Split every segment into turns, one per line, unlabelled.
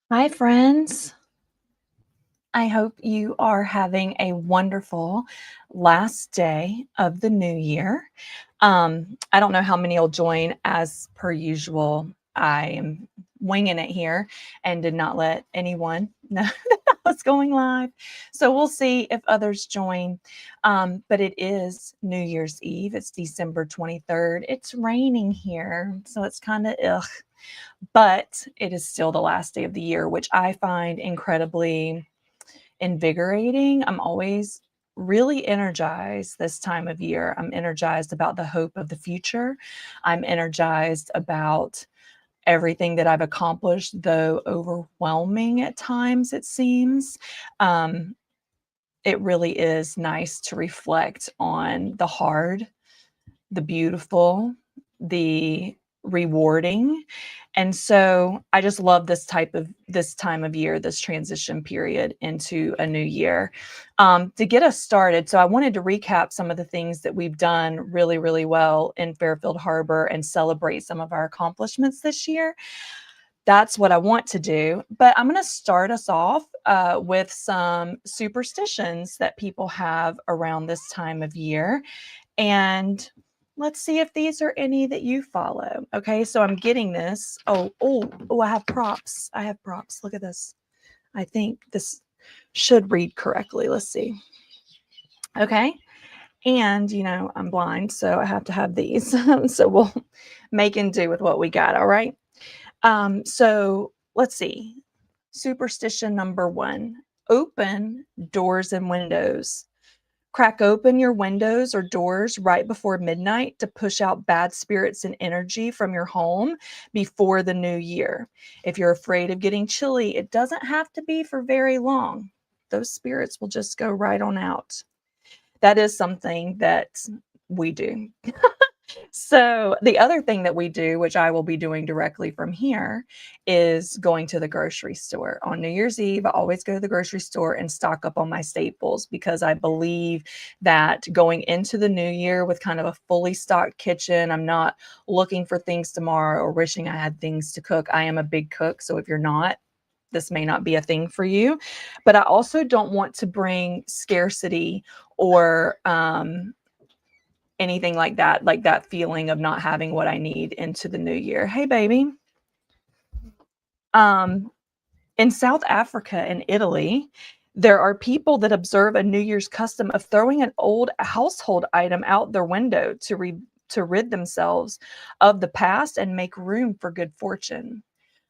Hi, friends. I hope you are having a wonderful last day of the new year. I don't know how many will join as per usual. I am winging it here and did not let anyone know that I was going live. So we'll see if others join. But it is New Year's Eve. It's December 23rd. It's raining here. So it's kind of ugh. But it is still the last day of the year, which I find incredibly invigorating. I'm always really energized this time of year. I'm energized about the hope of the future. I'm energized about everything that I've accomplished, though overwhelming at times, it seems. Um, it really is nice to reflect on the hard, the beautiful, the rewarding. And so I just love this time of year, this transition period into a new year. To get us started, so I wanted to recap some of the things that we've done really, really well in Fairfield Harbour and celebrate some of our accomplishments this year. That's what I want to do. But I'm going to start us off with some superstitions that people have around this time of year. And let's see if these are any that you follow. Okay, so I'm getting this. Oh, I have props. I have props. Look at this. I think this should read correctly. Let's see. Okay. And, I'm blind, so I have to have these. So we'll make and do with what we got. All right. So let's see. Superstition number one: open doors and windows. Crack open your windows or doors right before midnight to push out bad spirits and energy from your home before the new year. If you're afraid of getting chilly, it doesn't have to be for very long. Those spirits will just go right on out. That is something that we do. So, the other thing that we do, which I will be doing directly from here, is going to the grocery store. On New Year's Eve, I always go to the grocery store and stock up on my staples because I believe that going into the new year with kind of a fully stocked kitchen, I'm not looking for things tomorrow or wishing I had things to cook. I am a big cook, so if you're not, this may not be a thing for you. But I also don't want to bring scarcity or anything like that feeling of not having what I need into the new year. Hey, baby. Um, in South Africa and Italy, there are people that observe a New Year's custom of throwing an old household item out their window to rid themselves of the past and make room for good fortune.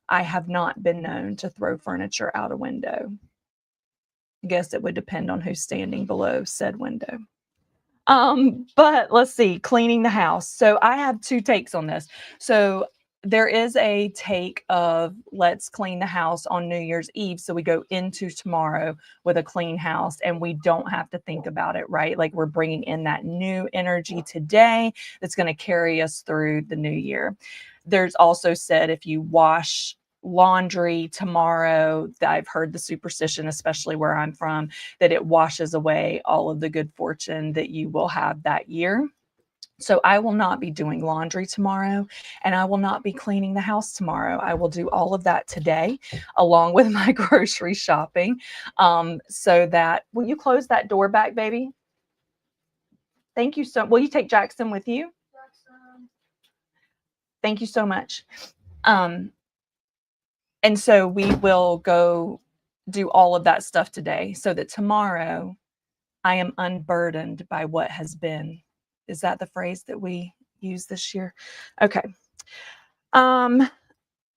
I have not been known to throw furniture out a window. I guess it would depend on who's standing below said window. But let's see, cleaning the house. So I have two takes on this. So there is a take of let's clean the house on New Year's Eve. So we go into tomorrow with a clean house and we don't have to think about it, right? Like we're bringing in that new energy today that's going to carry us through the new year. There's also said if you wash laundry tomorrow, I've heard the superstition, especially where I'm from, that it washes away all of the good fortune that you will have that year. So I will not be doing laundry tomorrow and I will not be cleaning the house tomorrow. I will do all of that today along with my grocery shopping. So that, will you close that door back, baby? Thank you so, will you take Jackson with you? Thank you so much. Um, and so we will go do all of that stuff today so that tomorrow I am unburdened by what has been. Is that the phrase that we use this year? Okay. Um,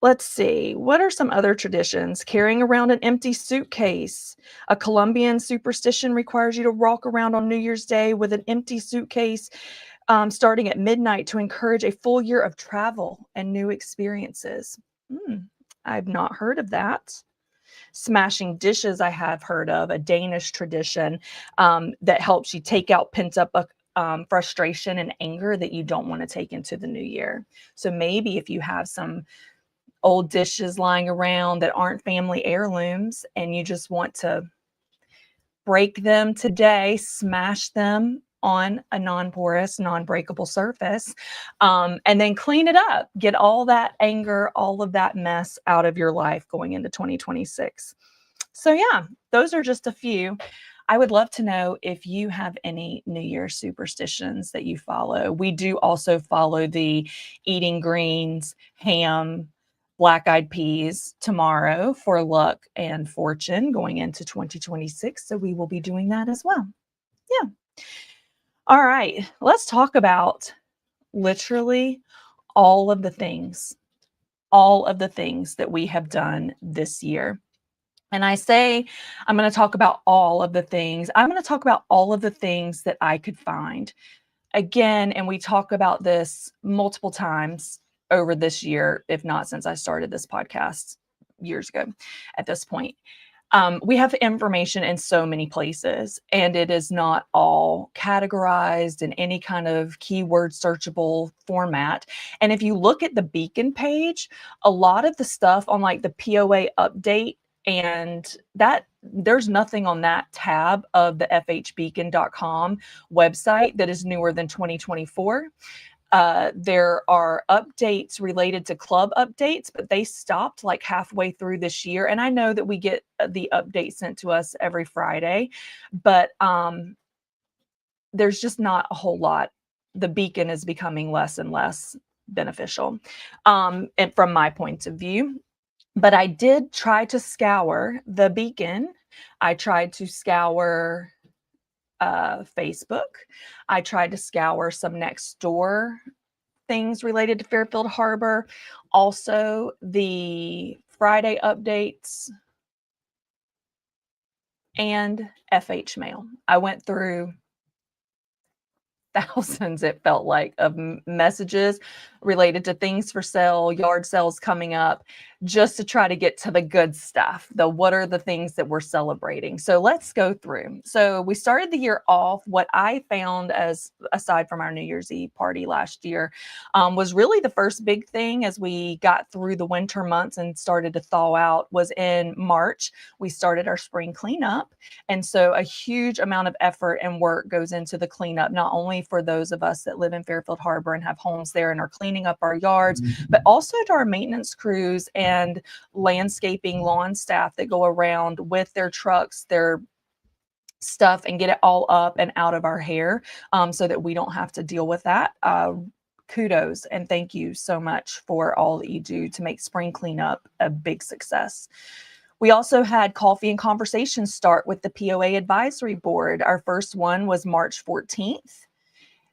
let's see. What are some other traditions? Carrying around an empty suitcase. A Colombian superstition requires you to walk around on New Year's Day with an empty suitcase starting at midnight to encourage a full year of travel and new experiences. I've not heard of that. Smashing dishes, I have heard of, a Danish tradition that helps you take out pent up frustration and anger that you don't want to take into the new year. So maybe if you have some old dishes lying around that aren't family heirlooms and you just want to break them today, smash them, on a non-porous, non-breakable surface, and then clean it up. Get all that anger, all of that mess out of your life going into 2026. So yeah, those are just a few. I would love to know if you have any New Year's superstitions that you follow. We do also follow the eating greens, ham, black-eyed peas tomorrow for luck and fortune going into 2026. So we will be doing that as well. Yeah. All right. Let's talk about literally all of the things, all of the things that we have done this year. And I say, I'm going to talk about all of the things. I'm going to talk about all of the things that I could find. Again, and we talk about this multiple times over this year, if not since I started this podcast years ago at this point. We have information in so many places, and it is not all categorized in any kind of keyword searchable format. And if you look at the Beacon page, a lot of the stuff on like the POA update and that there's nothing on that tab of the fhbeacon.com website that is newer than 2024. There are updates related to club updates, but they stopped like halfway through this year. And I know that we get the update sent to us every Friday, but there's just not a whole lot. The Beacon is becoming less and less beneficial, and from my point of view. But I did try to scour the Beacon. I tried to scour Facebook. I tried to scour some next door things related to Fairfield Harbour. Also, the Friday updates and FH Mail. I went through thousands, it felt like, of messages related to things for sale, yard sales coming up, just to try to get to the good stuff. What are the things that we're celebrating? So let's go through. So we started the year off. What I found, as aside from our New Year's Eve party last year, was really the first big thing as we got through the winter months and started to thaw out was in March. We started our spring cleanup. And so a huge amount of effort and work goes into the cleanup, not only for those of us that live in Fairfield Harbour and have homes there and are cleaning up our yards, but also to our maintenance crews and landscaping lawn staff that go around with their trucks, their stuff, and get it all up and out of our hair, so that we don't have to deal with that. Kudos and thank you so much for all that you do to make spring cleanup a big success. We also had coffee and conversations start with the POA advisory board. Our first one was March 14th.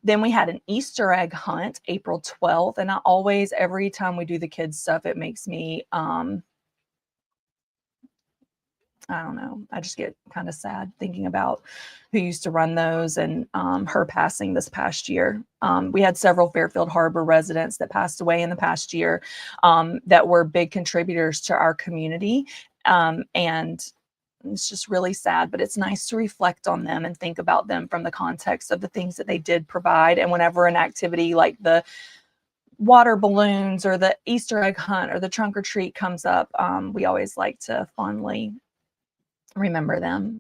Then we had an Easter egg hunt, April 12th. And I always, every time we do the kids stuff, it makes me, I don't know, I just get kind of sad thinking about who used to run those and her passing this past year. We had several Fairfield Harbour residents that passed away in the past year that were big contributors to our community. And it's just really sad, but it's nice to reflect on them and think about them from the context of the things that they did provide. And whenever an activity like the water balloons or the Easter egg hunt or the trunk or treat comes up, we always like to fondly remember them.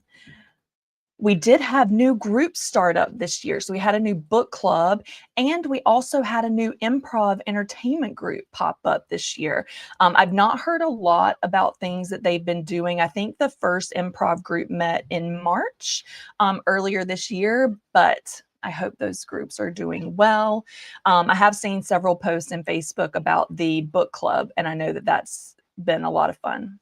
We did have new groups start up this year. So we had a new book club, and we also had a new improv entertainment group pop up this year. I've not heard a lot about things that they've been doing. I think the first improv group met in March earlier this year, but I hope those groups are doing well. I have seen several posts in Facebook about the book club, and I know that that's been a lot of fun.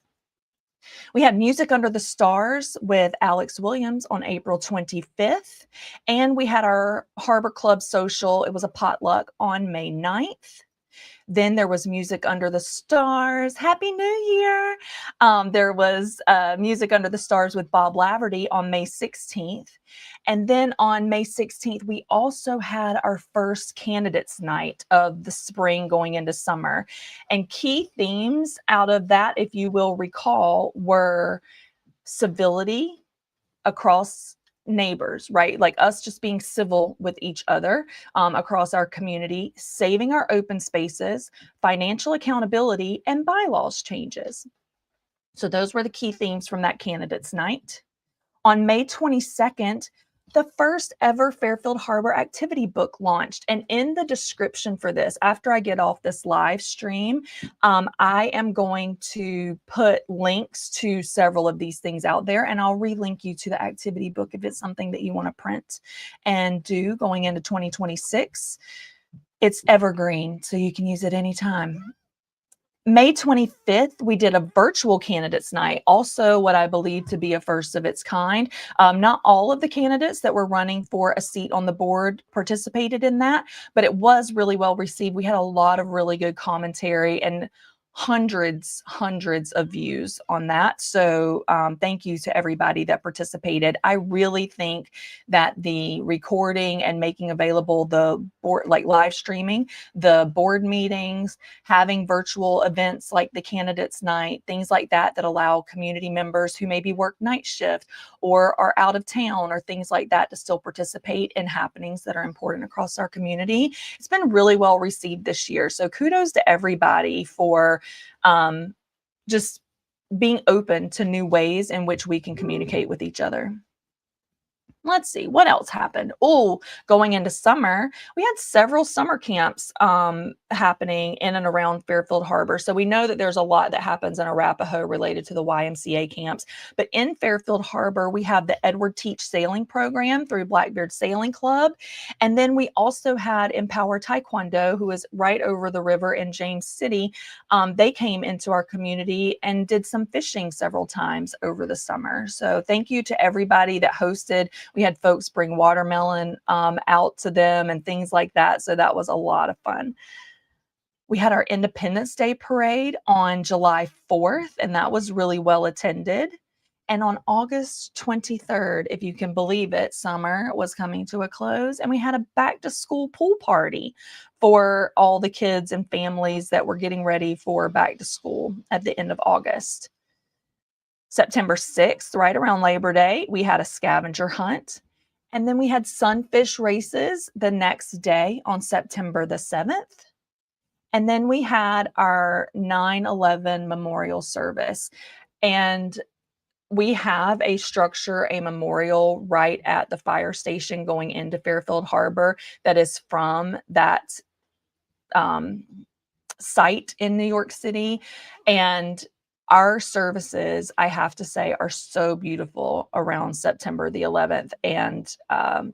We had Music Under the Stars with Alex Williams on April 25th. And we had our Harbor Club social. It was a potluck on May 9th. Then there was Music Under the Stars. Happy New Year. There was Music Under the Stars with Bob Laverty on May 16th. And then on May 16th, we also had our first candidates night of the spring going into summer. And key themes out of that, if you will recall, were civility across neighbors, right? Like us just being civil with each other across our community, saving our open spaces, financial accountability, and bylaws changes. So those were the key themes from that candidates night. On May 22nd, the first ever Fairfield Harbor activity book launched. And in the description for this, after I get off this live stream, I am going to put links to several of these things out there, and I'll relink you to the activity book if it's something that you want to print and do going into 2026. It's evergreen, so you can use it anytime. May 25th, we did a virtual candidates night, also what I believe to be a first of its kind. Not all of the candidates that were running for a seat on the board participated in that, but it was really well received. We had a lot of really good commentary and hundreds of views on that. So thank you to everybody that participated. I really think that the recording and making available the board, like live streaming, the board meetings, having virtual events like the candidates night, things like that, that allow community members who maybe work night shift or are out of town or things like that to still participate in happenings that are important across our community. It's been really well received this year. So kudos to everybody for just being open to new ways in which we can communicate with each other. Let's see what else happened. Oh, going into summer, we had several summer camps happening in and around Fairfield Harbor. So we know that there's a lot that happens in Arapahoe related to the YMCA camps. But in Fairfield Harbor, we have the Edward Teach Sailing Program through Blackbeard Sailing Club. And then we also had Empower Taekwondo, who is right over the river in James City. They came into our community and did some fishing several times over the summer. So thank you to everybody that hosted. We had folks bring watermelon out to them and things like that. So that was a lot of fun. We had our Independence Day parade on July 4th, and that was really well attended. And on August 23rd, if you can believe it, summer was coming to a close, and we had a back to school pool party for all the kids and families that were getting ready for back to school at the end of August. September 6th, right around Labor Day, we had a scavenger hunt. And then we had sunfish races the next day on September the 7th. And then we had our 9/11 memorial service. And we have a structure, a memorial right at the fire station going into Fairfield Harbor that is from that site in New York City. And our services, I have to say, are so beautiful around September the 11th, and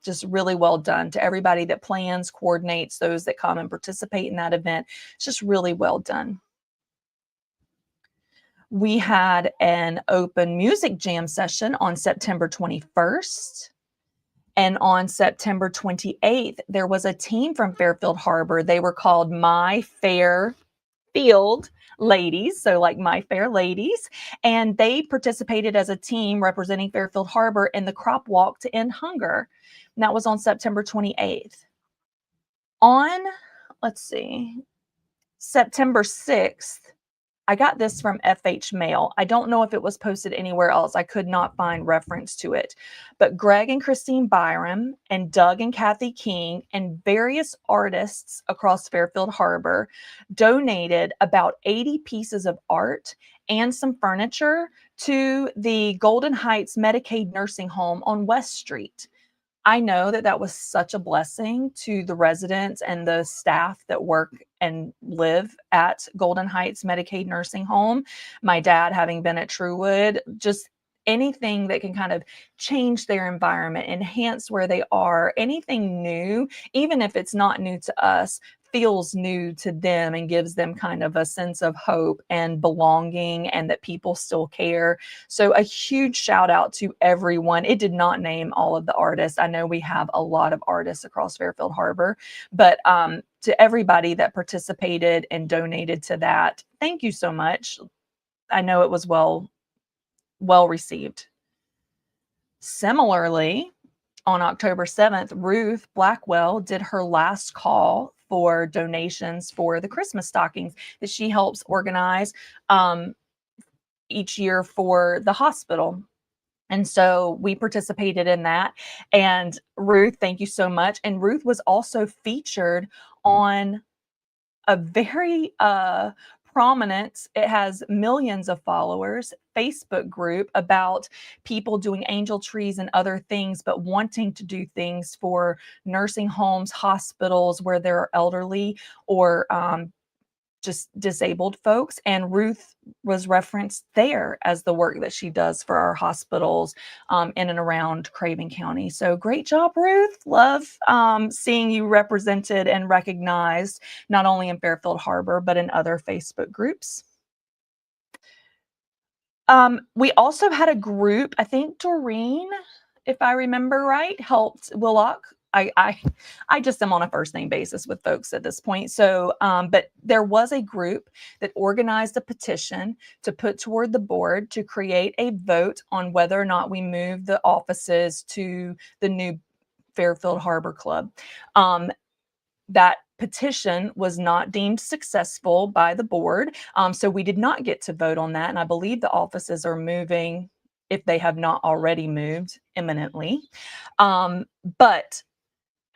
just really well done to everybody that plans, coordinates, those that come and participate in that event. It's just really well done. We had an open music jam session on September 21st. And on September 28th, there was a team from Fairfield Harbor. They were called My Fair Field Ladies, so like My Fair Ladies, and they participated as a team representing Fairfield Harbor in the crop walk to end hunger. And that was on September 28th. On, let's see, September 6th, I got this from FH Mail. I don't know if it was posted anywhere else. I could not find reference to it. But Greg and Christine Byram and Doug and Kathy King and various artists across Fairfield Harbor donated about 80 pieces of art and some furniture to the Golden Heights Medicaid Nursing Home on West Street. I know that that was such a blessing to the residents and the staff that work and live at Golden Heights Medicaid Nursing Home. My dad, having been at Truewood, just anything that can kind of change their environment, enhance where they are, anything new, even if it's not new to us, feels new to them and gives them kind of a sense of hope and belonging and that people still care. So a huge shout out to everyone. It did not name all of the artists. I know we have a lot of artists across Fairfield Harbor, but to everybody that participated and donated to that, thank you so much. I know it was well received. Similarly, on October 7th, Ruth Blackwell did her last call for donations for the Christmas stockings that she helps organize each year for the hospital. And so we participated in that. And Ruth, thank you so much. And Ruth was also featured on a very prominent. It has millions of followers, Facebook group about people doing angel trees and other things, but wanting to do things for nursing homes, hospitals where there are elderly or just disabled folks. And Ruth was referenced there as the work that she does for our hospitals in and around Craven County. So great job, Ruth. Love seeing you represented and recognized not only in Fairfield Harbor, but in other Facebook groups. We also had a group, I think Doreen, if I remember right, helped Willock. I just am on a first name basis with folks at this point. So, but there was a group that organized a petition to put toward the board to create a vote on whether or not we move the offices to the new Fairfield Harbor Club. That petition was not deemed successful by the board. So we did not get to vote on that. And I believe the offices are moving, if they have not already moved, imminently. But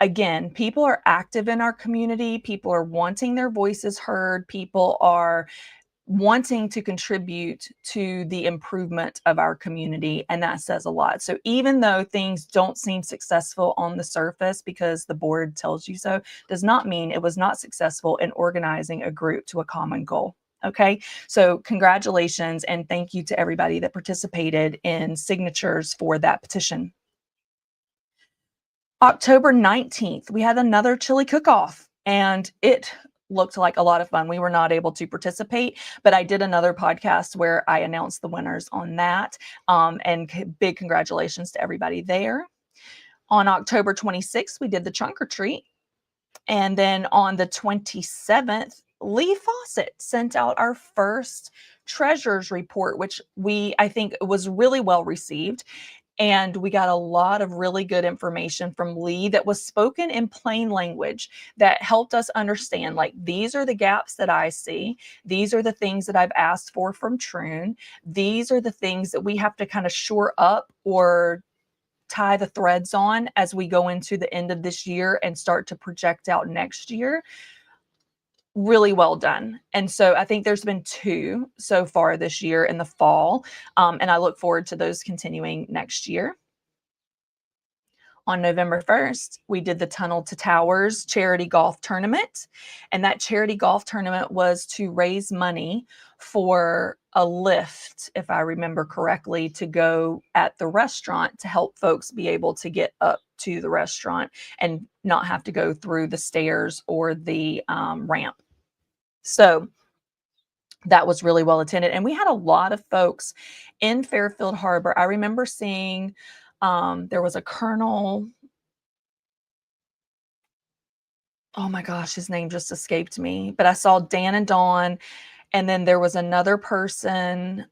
again, people are active in our community. People are wanting their voices heard. People are wanting to contribute to the improvement of our community, and that says a lot. So even though things don't seem successful on the surface because the board tells you so, does not mean it was not successful in organizing a group to a common goal. Okay, so congratulations and thank you to everybody that participated in signatures for that petition. October 19th, we had another chili cook-off, and it looked like a lot of fun. We were not able to participate, but I did another podcast where I announced the winners on that, and big congratulations to everybody there. On October 26th, we did the trunk or treat, and then on the 27th, Lee Fawcett sent out our first treasures report, which I think was really well received. And we got a lot of really good information from Lee that was spoken in plain language that helped us understand, like, these are the gaps that I see. These are the things that I've asked for from Troon. These are the things that we have to kind of shore up or tie the threads on as we go into the end of this year and start to project out next year. Really well done. And so I think there's been 2 so far this year in the fall, and I look forward to those continuing next year. On November 1st, we did the Tunnel to Towers charity golf tournament, and that charity golf tournament was to raise money for a lift, if I remember correctly, to go at the restaurant to help folks be able to get up to the restaurant and not have to go through the stairs or the ramp. So that was really well attended. And we had a lot of folks in Fairfield Harbor. I remember seeing there was a colonel. Oh my gosh, his name just escaped me. But I saw Dan and Dawn, and then there was another person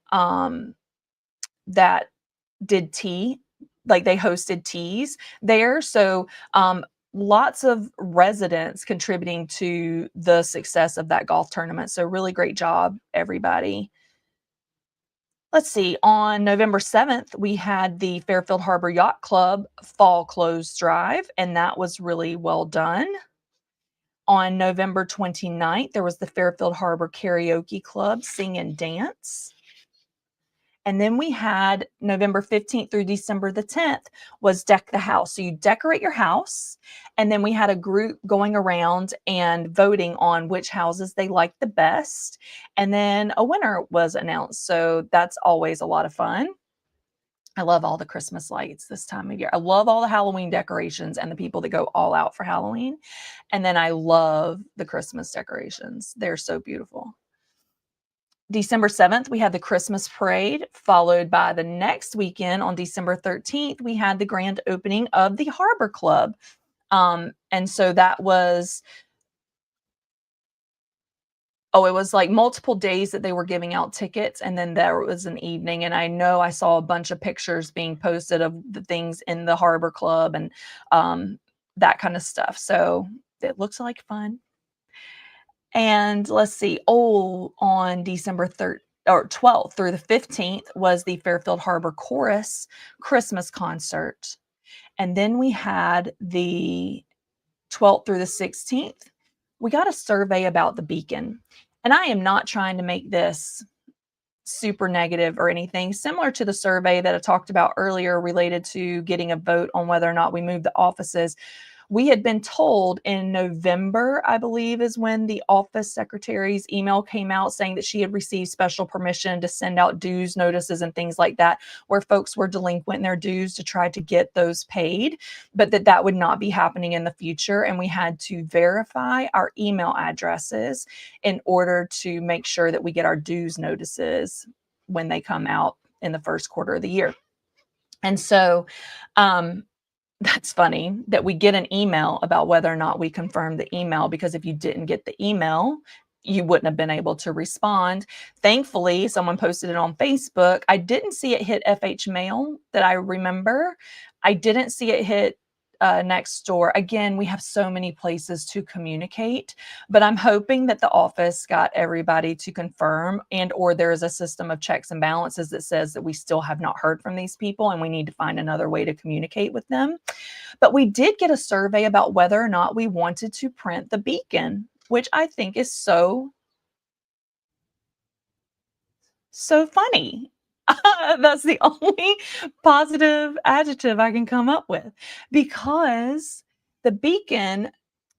that did tea, like they hosted teas there. So lots of residents contributing to the success of that golf tournament. So really great job, everybody. Let's see, on November 7th, we had the Fairfield Harbor Yacht Club Fall Clothes Drive, and that was really well done. On November 29th, there was the Fairfield Harbor Karaoke Club Sing and Dance. And then we had November 15th through December the 10th was Deck the House. So you decorate your house, and then we had a group going around and voting on which houses they liked the best. And then a winner was announced. So that's always a lot of fun. I love all the Christmas lights this time of year. I love all the Halloween decorations and the people that go all out for Halloween. And then I love the Christmas decorations. They're so beautiful. December 7th, we had the Christmas parade, followed by the next weekend on December 13th, we had the grand opening of the Harbor Club. And so that was, it was like multiple days that they were giving out tickets, and then there was an evening. And I know I saw a bunch of pictures being posted of the things in the Harbor Club and that kind of stuff. So it looks like fun. And let's see, on December 3rd or 12th through the 15th was the Fairfield Harbor Chorus Christmas concert. And then we had the 12th through the 16th. We got a survey about the beacon. And I am not trying to make this super negative or anything, similar to the survey that I talked about earlier related to getting a vote on whether or not we move the offices. We had been told in November, I believe, is when the office secretary's email came out saying that she had received special permission to send out dues notices and things like that, where folks were delinquent in their dues to try to get those paid, but that would not be happening in the future. And we had to verify our email addresses in order to make sure that we get our dues notices when they come out in the first quarter of the year. And so, um, that's funny that we get an email about whether or not we confirm the email, because if you didn't get the email, you wouldn't have been able to respond. Thankfully, someone posted it on Facebook. I didn't see it hit FH Mail that I remember. I didn't see it hit next door. Again, we have so many places to communicate, but I'm hoping that the office got everybody to confirm, and or there is a system of checks and balances that says that we still have not heard from these people and we need to find another way to communicate with them. But we did get a survey about whether or not we wanted to print the beacon, which I think is so funny. That's the only positive adjective I can come up with, because the beacon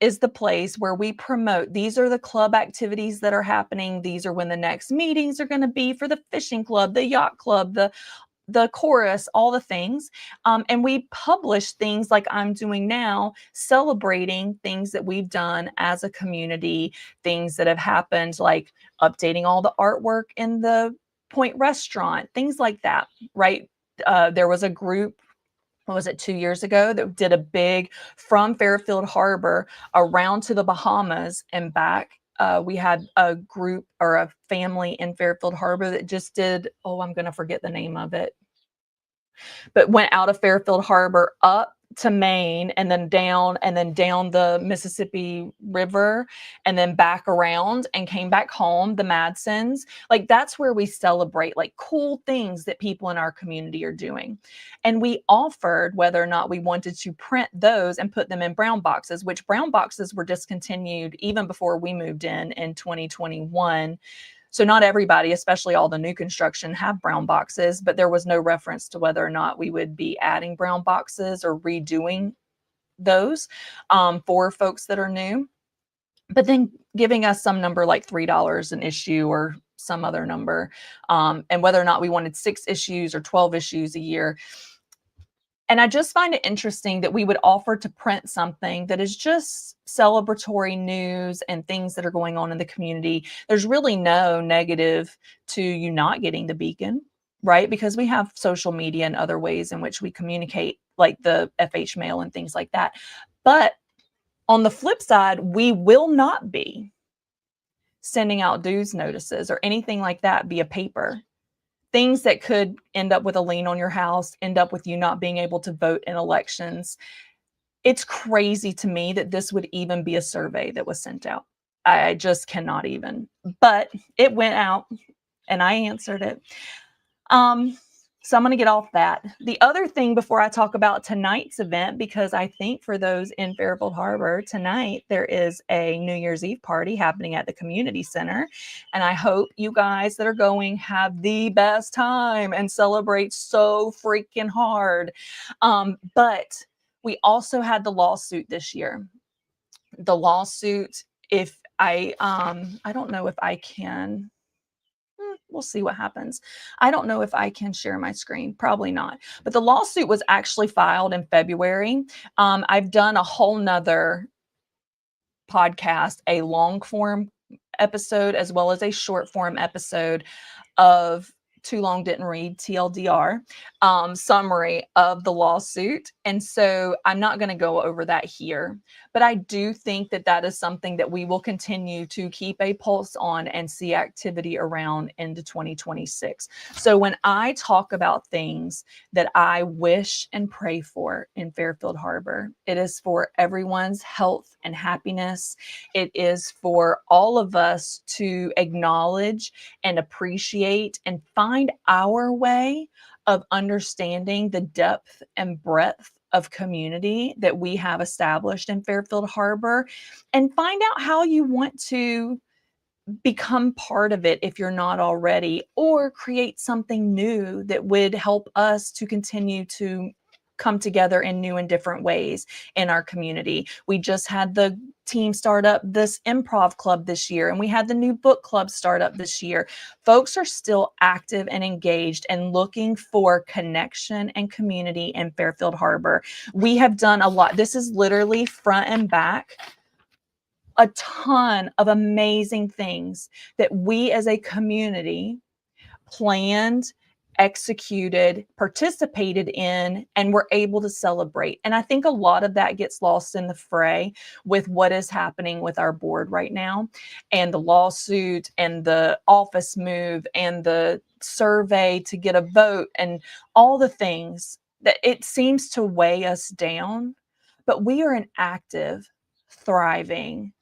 is the place where we promote, these are the club activities that are happening. These are when the next meetings are going to be for the fishing club, the yacht club, the chorus, all the things. And we publish things like I'm doing now, celebrating things that we've done as a community, things that have happened, like updating all the artwork in the Point restaurant, things like that, right? There was a group, what was it, 2 years ago, that did a big from Fairfield Harbor around to the Bahamas and back. We had a group or a family in Fairfield Harbor that just did, oh, I'm going to forget the name of it, but went out of Fairfield Harbor up to Maine and then down the Mississippi River and then back around and came back home, the Madsons. Like, that's where we celebrate like cool things that people in our community are doing. And we offered whether or not we wanted to print those and put them in brown boxes, which brown boxes were discontinued even before we moved in 2021. So not everybody, especially all the new construction, have brown boxes, but there was no reference to whether or not we would be adding brown boxes or redoing those for folks that are new. But then giving us some number like $3 an issue or some other number, and whether or not we wanted 6 issues or 12 issues a year. And I just find it interesting that we would offer to print something that is just celebratory news and things that are going on in the community. There's really no negative to you not getting the beacon, right? Because we have social media and other ways in which we communicate, like the FH mail and things like that. But on the flip side, we will not be sending out dues notices or anything like that via paper. Things that could end up with a lien on your house, end up with you not being able to vote in elections. It's crazy to me that this would even be a survey that was sent out. I just cannot even. But it went out and I answered it. So I'm going to get off that. The other thing before I talk about tonight's event, because I think for those in Fairfield Harbor tonight, there is a New Year's Eve party happening at the community center. And I hope you guys that are going have the best time and celebrate so freaking hard. But we also had the lawsuit this year. The lawsuit, if I don't know if I can, we'll see what happens. I don't know if I can share my screen, probably not. But the lawsuit was actually filed in February. I've done a whole nother podcast, a long form episode as well as a short form episode of Too Long Didn't Read, TLDR, summary of the lawsuit. And so I'm not going to go over that here, but I do think that that is something that we will continue to keep a pulse on and see activity around into 2026. So when I talk about things that I wish and pray for in Fairfield Harbor, it is for everyone's health and happiness. It is for all of us to acknowledge and appreciate and find our way of understanding the depth and breadth of community that we have established in Fairfield Harbor, and find out how you want to become part of it if you're not already, or create something new that would help us to continue to come together in new and different ways in our community. We just had the team start up this improv club this year, and we had the new book club start up this year. Folks are still active and engaged and looking for connection and community in Fairfield Harbor. We have done a lot. This is literally front and back a ton of amazing things that we as a community planned, executed, participated in, and were able to celebrate. And I think a lot of that gets lost in the fray with what is happening with our board right now, and the lawsuit and the office move and the survey to get a vote and all the things that it seems to weigh us down. But we are an active, thriving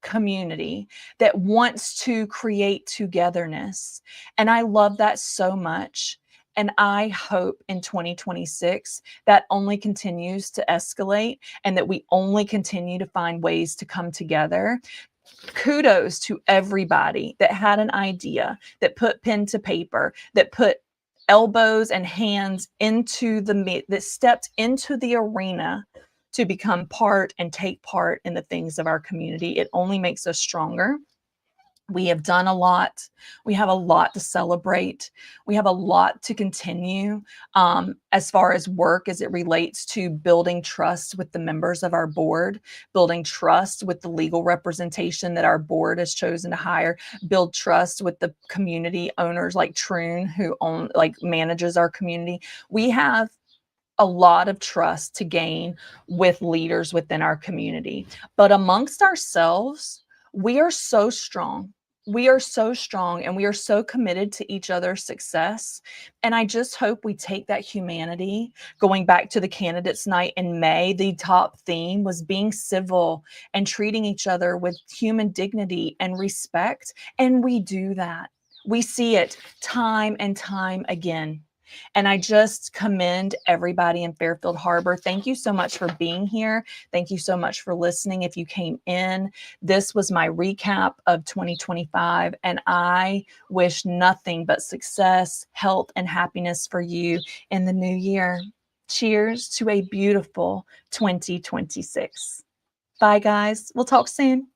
community that wants to create togetherness. And I love that so much. And I hope in 2026 that only continues to escalate and that we only continue to find ways to come together. Kudos to everybody that had an idea, that put pen to paper, that put elbows and hands into that stepped into the arena to become part and take part in the things of our community. It only makes us stronger. We have done a lot. We have a lot to celebrate. We have a lot to continue as far as work as it relates to building trust with the members of our board, building trust with the legal representation that our board has chosen to hire, build trust with the community owners like Troon, who manages our community. We have a lot of trust to gain with leaders within our community. But amongst ourselves, we are so strong. We are so strong and we are so committed to each other's success. And I just hope we take that humanity. Going back to the candidates night in May, the top theme was being civil and treating each other with human dignity and respect. And we do that. We see it time and time again. And I just commend everybody in Fairfield Harbor. Thank you so much for being here. Thank you so much for listening. If you came in, this was my recap of 2025, and I wish nothing but success, health, and happiness for you in the new year. Cheers to a beautiful 2026. Bye, guys. We'll talk soon.